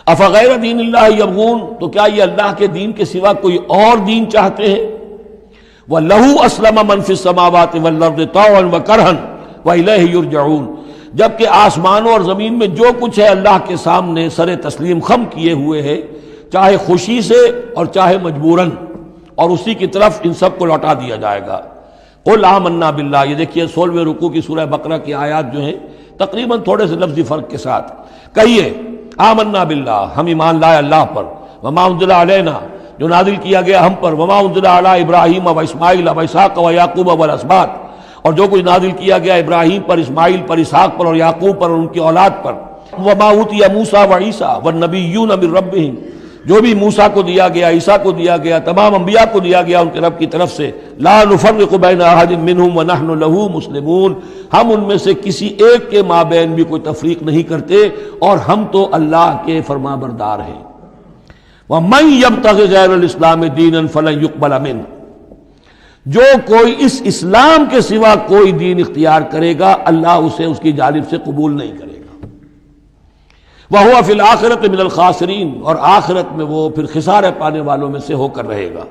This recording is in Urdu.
افغیر دین اللہ یبغون، تو کیا یہ اللہ کے دین کے سوا کوئی اور دین چاہتے ہیں؟ وَلَهُ أَسْلَمَ مَنْ فِي السَّمَاوَاتِ وَالْأَرْضِ طَوْعًا وَكَرْهًا وَإِلَيْهِ يُرْجَعُونَ، جبکہ آسمانوں اور زمین میں جو کچھ ہے اللہ کے سامنے سر تسلیم خم کیے ہوئے ہے، چاہے خوشی سے اور چاہے مجبوراً، اور اسی کی طرف ان سب کو لوٹا دیا جائے گا۔ قُلْ آمَنَّا بِاللَّهِ، یہ دیکھیے 16ویں رکوع کی سورہ بقرہ کی آیات جو ہیں تقریباً تھوڑے سے لفظی فرق کے ساتھ، کہیے آمنا باللہ، ہم ایمان لائے اللہ پر، وما انزل علینا، جو نازل کیا گیا ہم پر، وما انزل علی ابراہیم و اسماعیل و اسحاق و یعقوب والاسباط، اور جو کچھ نازل کیا گیا ابراہیم پر، اسماعیل پر، اسحاق پر اور یعقوب پر اور ان کی اولاد پر، وما اوتی موسیٰ و عیسیٰ والنبیون من ربہم، جو بھی موسیٰ کو دیا گیا، عیسیٰ کو دیا گیا، تمام انبیاء کو دیا گیا ان کے رب کی طرف سے، لا نفرق بین احد منہم ونحن لہ مسلمون، ہم ان میں سے کسی ایک کے مابین بھی کوئی تفریق نہیں کرتے اور ہم تو اللہ کے فرما بردار ہیں۔ وَمَن يَبْتَغِ غَيْرَ الْإِسْلَامِ دِينًا فَلَن يُقْبَلَ مِنْهُ، جو کوئی اس اسلام کے سوا کوئی دین اختیار کرے گا اللہ اسے اس کی جانب سے قبول نہیں کرے گا۔ وَهُوَ فِي الْآخِرَةِ مِنَ الْخَاسِرِينَ، اور آخرت میں وہ پھر خسارے پانے والوں میں سے ہو کر رہے گا۔